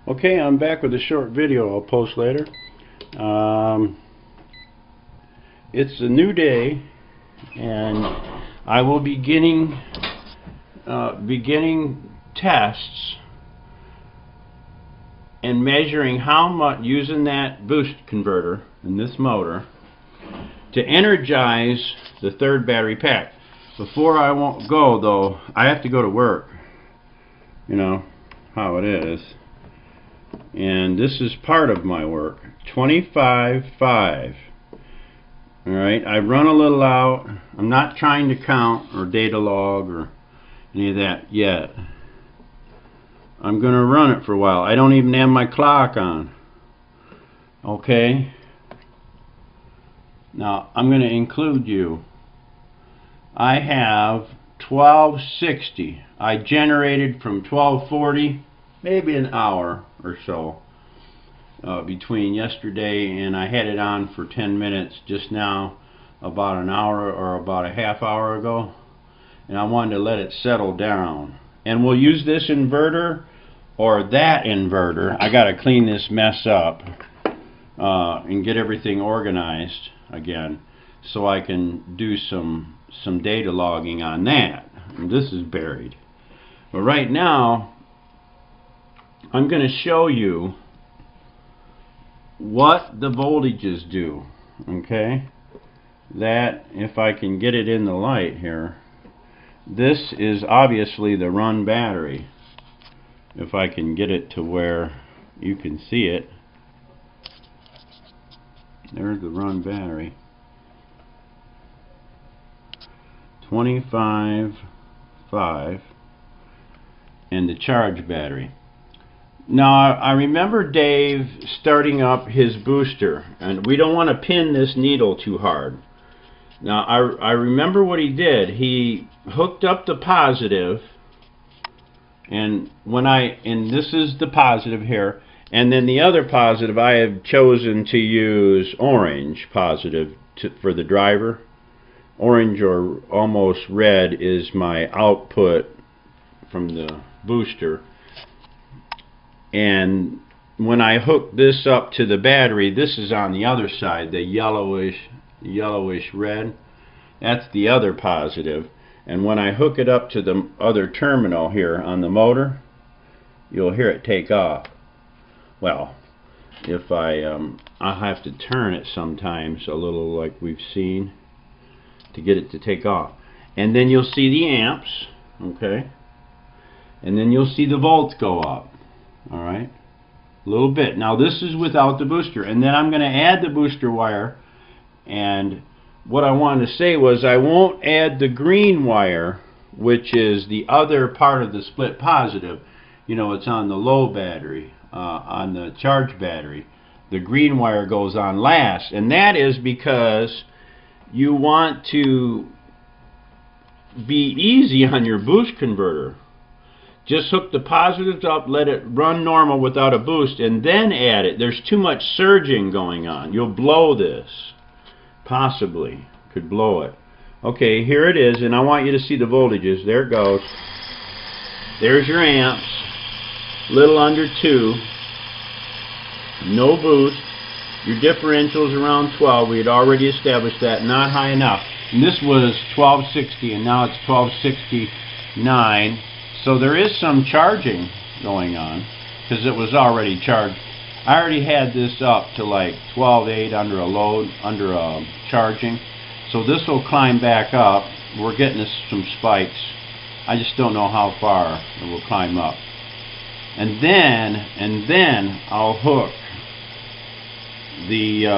Okay, I'm back with a short video I'll post later. It's a new day, and I will be beginning tests and measuring how much, using that boost converter in this motor to energize the third battery pack. Before I won't go though, I have to go to work. You know how it is. And this is part of my work. 25.5. Alright, I run a little out. I'm not trying to count or data log or any of that yet. I'm going to run it for a while. I don't even have my clock on. Okay? Now, I'm going to include you. I have 1260. I generated from 1240, maybe an hour or so between yesterday, and I had it on for 10 minutes just now, about an hour or about a half hour ago, and I wanted to let it settle down. And we'll use this inverter or that inverter. I got to clean this mess up and get everything organized again so I can do some data logging on that. And this is buried. But right now I'm going to show you what the voltages do. Okay, that, if I can get it in the light here, this is obviously the run battery. If I can get it to where you can see it, there's the run battery. 25.5, and the charge battery. Now I remember Dave starting up his booster, and we don't want to pin this needle too hard. Now I remember what he did. He hooked up the positive, and this is the positive here, and then the other positive I have chosen to use orange positive for the driver. Orange or almost red is my output from the booster. And when I hook this up to the battery, this is on the other side, the yellowish red. That's the other positive. And when I hook it up to the other terminal here on the motor, you'll hear it take off. Well, if I'll have to turn it sometimes a little, like we've seen, to get it to take off. And then you'll see the amps, okay? And then you'll see the volts go up. Alright? A little bit. Now this is without the booster. And then I'm going to add the booster wire. And what I wanted to say was I won't add the green wire, which is the other part of the split positive. You know, it's on the low battery, on the charge battery. The green wire goes on last. And that is because you want to be easy on your boost converter. Just hook the positives up, let it run normal without a boost, and then add it. There's too much surging going on. You'll blow this. Possibly. Could blow it. Okay, here it is, and I want you to see the voltages. There it goes. There's your amps. Little under 2. No boost. Your differential's around 12. We had already established that. Not high enough. And this was 1260, and now it's 1269. So there is some charging going on, because it was already charged. I already had this up to like 12.8 under a load, under a charging. So this will climb back up. We're getting some spikes. I just don't know how far it will climb up. And then I'll hook the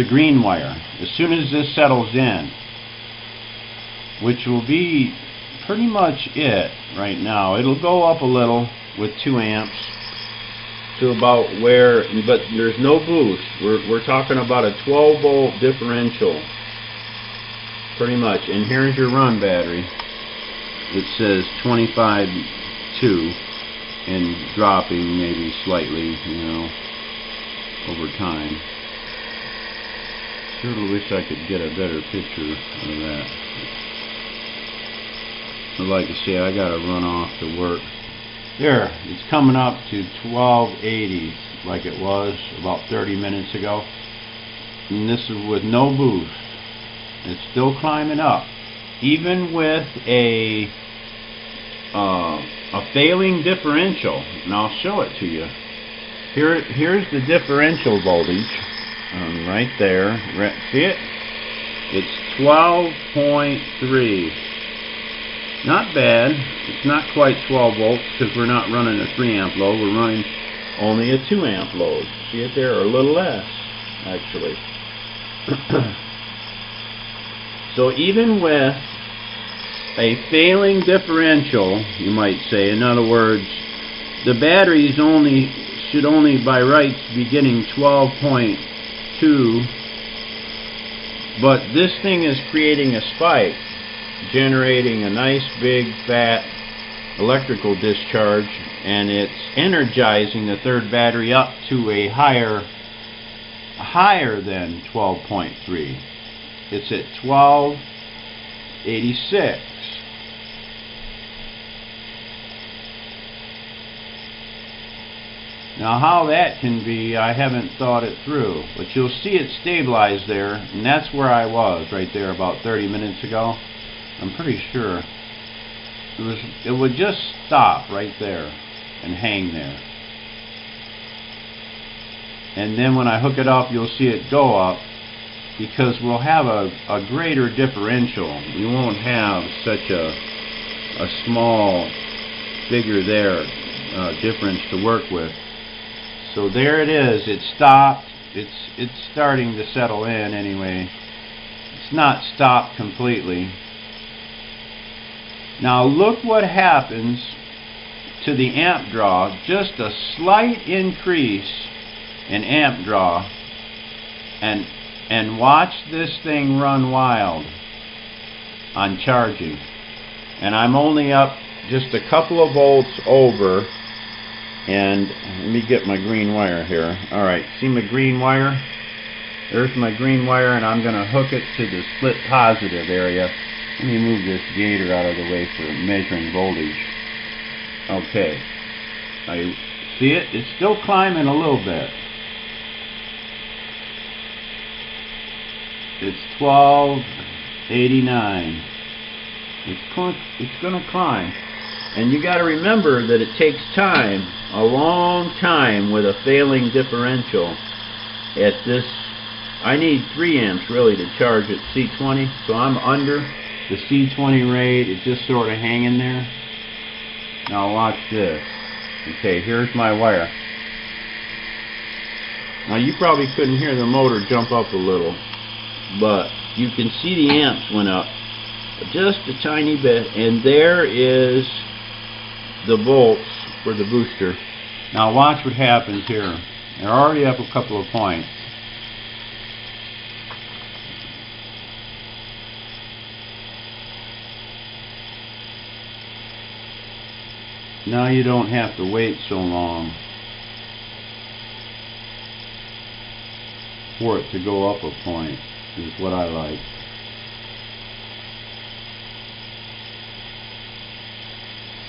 green wire. As soon as this settles in, which will be pretty much it right now. It'll go up a little with 2 amps to about where, but there's no boost. We're talking about a 12 volt differential pretty much. And here's your run battery. It says 25.2 and dropping maybe slightly, you know, over time. Sure wish I could get a better picture of that. But like I say, I gotta run off to work. There, it's coming up to 1280 like it was about 30 minutes ago. And this is with no boost. It's still climbing up. Even with a failing differential. And I'll show it to you. Here's the differential voltage. Right there. See it? It's 12.3. Not bad. It's not quite 12 volts because we're not running a 3 amp load. We're running only a 2 amp load. See it there? Or a little less, actually. So even with a failing differential, you might say, in other words, the batteries should only by rights be getting 12.2, but this thing is creating a spike, generating a nice big fat electrical discharge, and it's energizing the third battery up to a higher than 12.3. It's at 1286. Now how that can be, I haven't thought it through, but you'll see it stabilize there, and that's where I was right there about 30 minutes ago. I'm pretty sure it would just stop right there and hang there. And then when I hook it up, you'll see it go up, because we'll have a greater differential. We won't have such a small figure there difference to work with. So there it is. It stopped. It's starting to settle in anyway. It's not stopped completely. Now look what happens to the amp draw. Just a slight increase in amp draw, and watch this thing run wild on charging. And I'm only up just a couple of volts over. And let me get my green wire here. Alright, see my green wire? There's my green wire, and I'm going to hook it to the split positive area. Let me move this gator out of the way for measuring voltage. Okay. I see it? It's still climbing a little bit. It's 1289. It's going to climb. And you got to remember that it takes time, a long time, with a failing differential. At this, I need 3 amps really to charge at C20, so I'm under the C20 rate. It's just sort of hanging there. Now watch this. Okay, here's my wire. Now you probably couldn't hear the motor jump up a little, but you can see the amps went up just a tiny bit, and there is the volts for the booster. Now watch what happens here. They're already up a couple of points. Now you don't have to wait so long for it to go up a point, is what I like.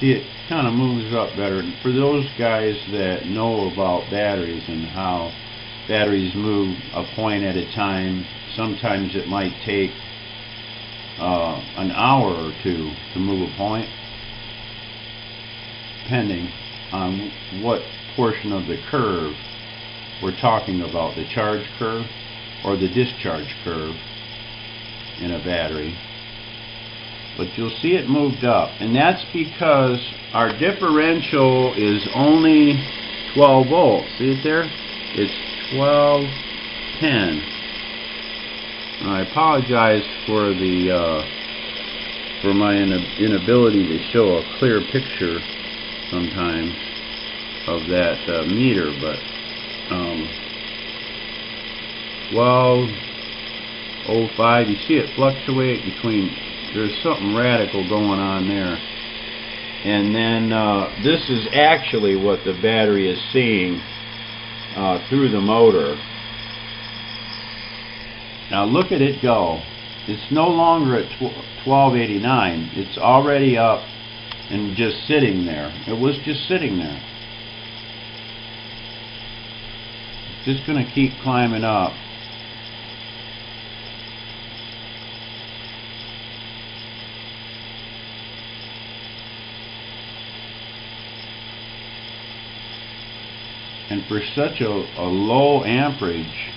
See, it kind of moves up better. And for those guys that know about batteries and how batteries move a point at a time, sometimes it might take an hour or two to move a point, depending on what portion of the curve we're talking about, the charge curve or the discharge curve in a battery. But you'll see it moved up, and that's because our differential is only 12 volts. See it there? It's 1210. I apologize for my inability to show a clear picture sometimes of that meter, but 1205. You see it fluctuate between. There's something radical going on there. And then this is actually what the battery is seeing through the motor. Now look at it go. It's no longer at 1289. It's already up and just sitting there. It was just sitting there. It's just going to keep climbing up. And for such a low amperage,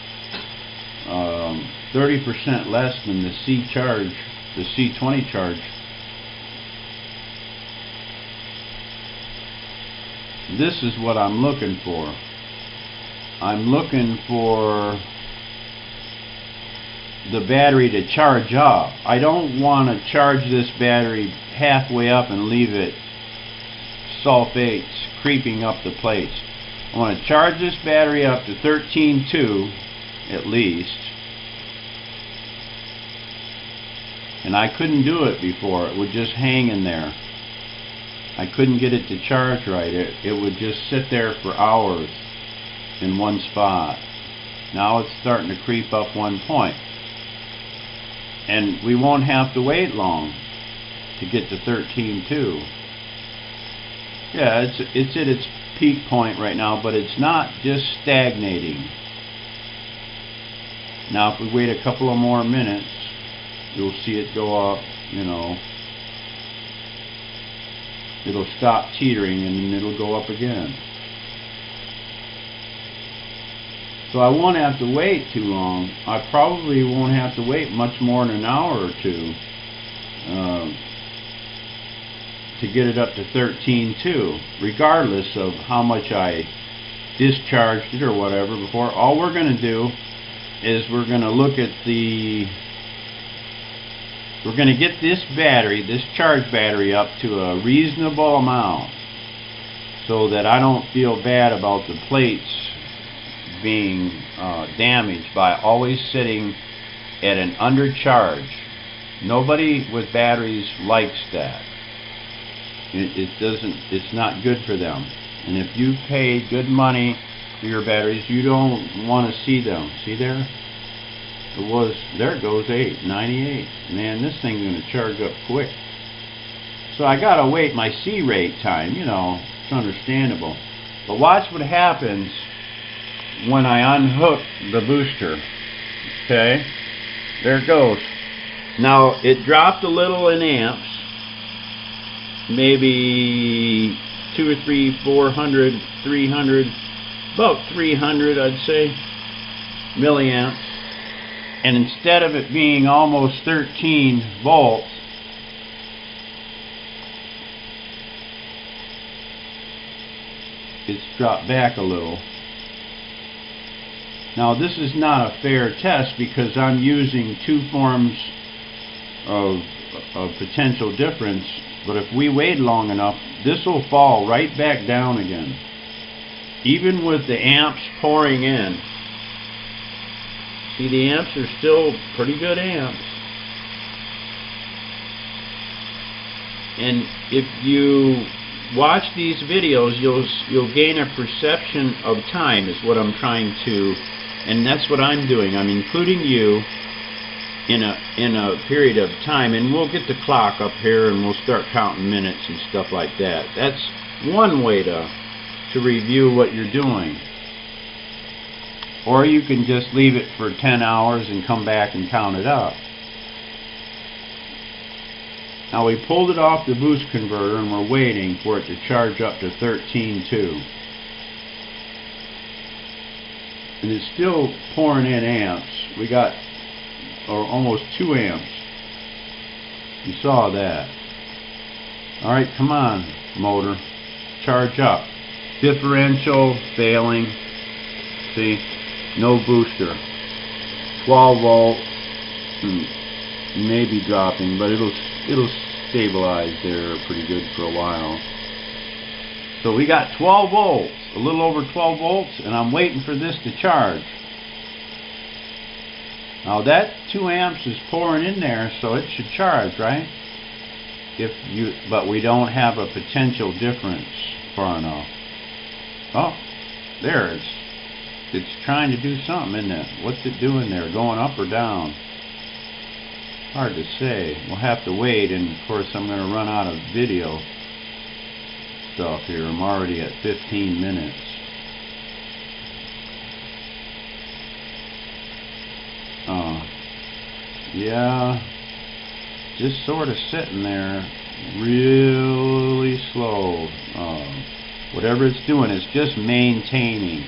30% less than the C charge, the C20 charge, this is what I'm looking for. I'm looking for the battery to charge up. I don't want to charge this battery halfway up and leave it sulfates creeping up the plates. I want to charge this battery up to 13.2 at least. And I couldn't do it before. It would just hang in there. I couldn't get it to charge right. It would just sit there for hours in one spot. Now it's starting to creep up 1 point. And we won't have to wait long to get to 13.2. Yeah, it's at its peak point right now, but it's not just stagnating. Now if we wait a couple of more minutes, you'll see it go up, you know. It'll stop teetering and it'll go up again. So I won't have to wait too long. I probably won't have to wait much more than an hour or two to get it up to 13.2, regardless of how much I discharged it or whatever before. All we're going to do is we're going to look at we're going to get this battery, this charge battery, up to a reasonable amount so that I don't feel bad about the plates being damaged by always sitting at an undercharge. Nobody with batteries likes that. It's not good for them. And if you pay good money for your batteries, you don't want to see them. See there? There it goes, 98. Man, this thing's going to charge up quick. So I got to wait my C rate time, you know, it's understandable. But watch what happens when I unhook the booster. Okay? There it goes. Now, it dropped a little in amps. Maybe 200 or 300, 400, 300, about 300 I'd say, milliamps. And instead of it being almost 13 volts, it's dropped back a little. Now this is not a fair test because I'm using two forms of potential difference, but if we wait long enough, this will fall right back down again. Even with the amps pouring in. See, the amps are still pretty good amps. And if you watch these videos, you'll gain a perception of time, is what I'm trying to, and that's what I'm doing. I'm including you in a period of time, and we'll get the clock up here and we'll start counting minutes and stuff like that. That's one way to review what you're doing. Or you can just leave it for 10 hours and come back and count it up. Now we pulled it off the boost converter and we're waiting for it to charge up to 13.2. And it's still pouring in amps. We got almost 2 amps. You saw that. Alright, come on, motor. Charge up. Differential failing. See? No booster. 12 volt. Maybe dropping, but it'll stabilize there pretty good for a while. So we got 12 volts, a little over 12 volts, and I'm waiting for this to charge. Now that 2 amps is pouring in there, so it should charge, right? But we don't have a potential difference far enough. Oh, there it's trying to do something, isn't it? What's it doing there? Going up or down? Hard to say. We'll have to wait, and of course I'm going to run out of video. stuff here. I'm already at 15 minutes. Yeah, just sort of sitting there really slow. Whatever it's doing, it's just maintaining.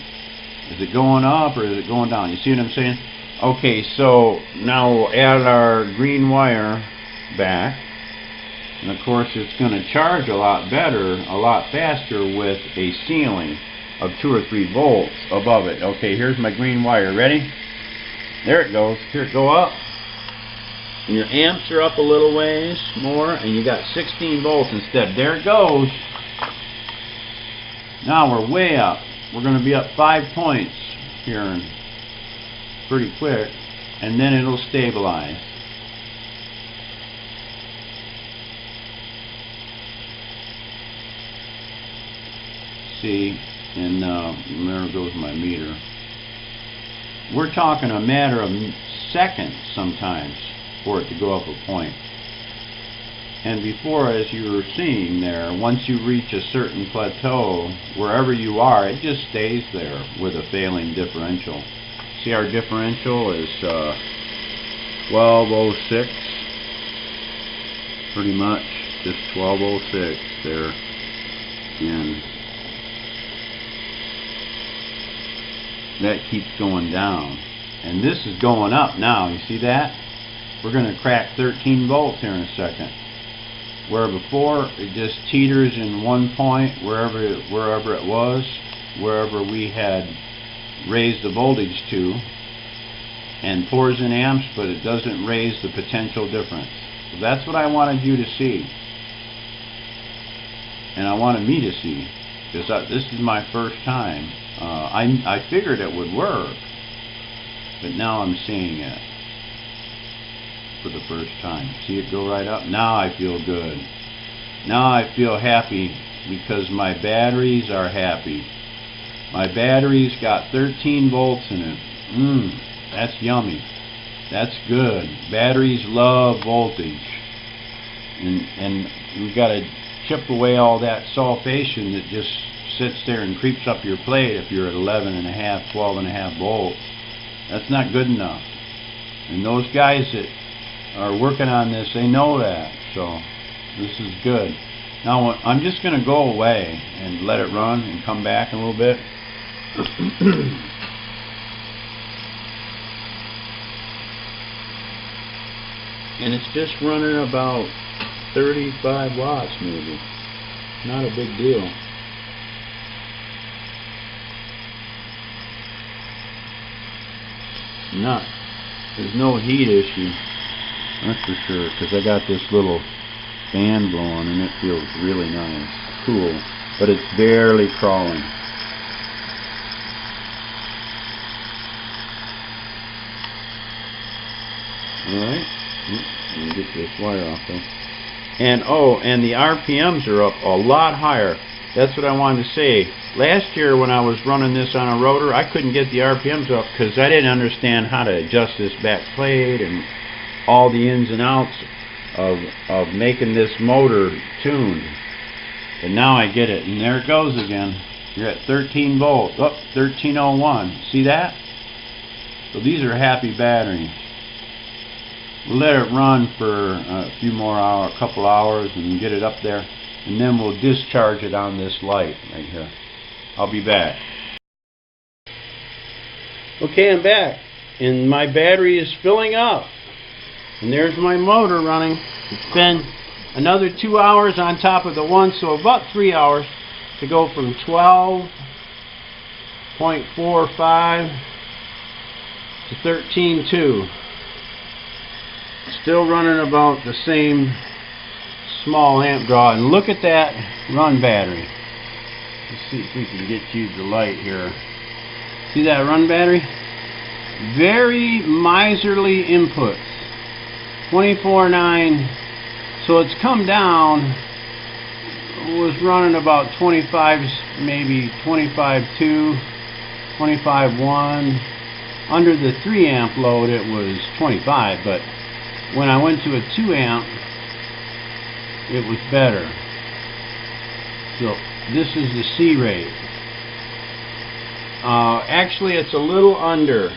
Is it going up or is it going down? You see what I'm saying? Okay, so now we'll add our green wire back. And of course it's going to charge a lot better, a lot faster with a ceiling of 2 or 3 volts above it. Okay, here's my green wire. Ready? There it goes. Here it go up. And your amps are up a little ways more, and you got 16 volts instead. There it goes. Now we're way up. We're going to be up 5 points here in pretty quick, and then it'll stabilize. See, and there goes my meter. We're talking a matter of seconds sometimes for it to go up a point. And before, as you were seeing there, once you reach a certain plateau, wherever you are, it just stays there with a failing differential. See, our differential is 1206, pretty much, just 1206 there. And that keeps going down. And this is going up now, you see that? We're going to crack 13 volts here in a second. Where before it just teeters in one point wherever it was, wherever we had raised the voltage to, and pours in amps, but it doesn't raise the potential difference. So that's what I wanted you to see, and I wanted me to see, because this is my first time. I figured it would work, but now I'm seeing it for the first time. See it go right up? Now I feel good. Now I feel happy because my batteries are happy. My batteries got 13 volts in it. That's yummy. That's good. Batteries love voltage. And we've got to chip away all that sulfation that just sits there and creeps up your plate if you're at 11.5, 12.5 volts. That's not good enough. And those guys that are working on this, they know that. So this is good. Now I'm just going to go away and let it run and come back in a little bit. And it's just running about 35 watts maybe. Not a big deal. There's no heat issue, that's for sure, because I got this little fan blowing and it feels really nice, cool, but it's barely crawling. Alright, let me get this wire off though. And the RPMs are up a lot higher. That's what I wanted to say. Last year when I was running this on a rotor, I couldn't get the RPMs up because I didn't understand how to adjust this back plate and all the ins and outs of making this motor tuned. But now I get it, and there it goes again. You're at 13 volts. Oh, 1301. See that? So these are happy batteries. We'll let it run for a few more hours, a couple hours, and get it up there, and then we'll discharge it on this light right here. I'll be back. Okay, I'm back, and my battery is filling up, and there's my motor running. It's been another 2 hours on top of the one, so about 3 hours to go from 12.45 to 13.2. Still running about the same small amp draw, and look at that run battery. Let's see if we can get you the light here. See that run battery? Very miserly inputs. 24.9. So it's come down. It was running about 25, maybe 25.2, 25.1. Under the 3 amp load it was 25, but when I went to a 2 amp it was better. So this is the C rate. Actually, it's a little under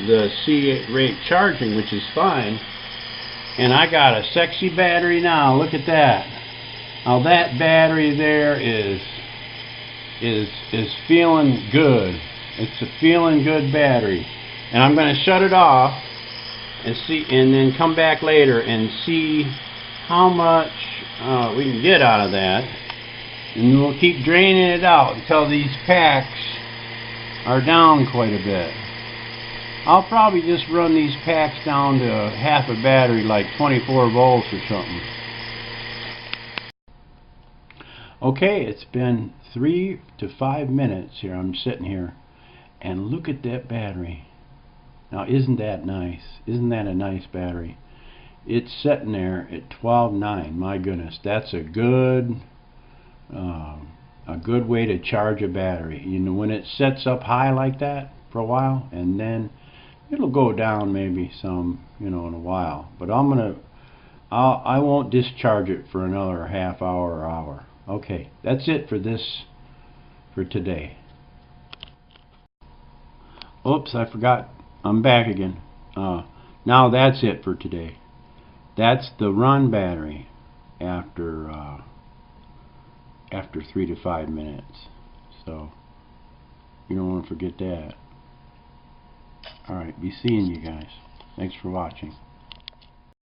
the C rate charging, which is fine. And I got a sexy battery now. Look at that. Now that battery there is feeling good. It's a feeling good battery. And I'm going to shut it off and see, and then come back later and see how much we can get out of that. And we'll keep draining it out until these packs are down quite a bit. I'll probably just run these packs down to half a battery, like 24 volts or something. Okay, it's been 3 to 5 minutes here. I'm sitting here, and look at that battery. Now, isn't that nice? Isn't that a nice battery? It's sitting there at 12.9. My goodness, that's a good way to charge a battery. You know, when it sets up high like that for a while, and then it'll go down maybe some, you know, in a while. But I won't discharge it for another half hour or hour. Okay, that's it for today. Oops, I forgot. I'm back again. Now that's it for today. That's the run battery after 3 to 5 minutes. So you don't want to forget that. Alright, be seeing you guys. Thanks for watching.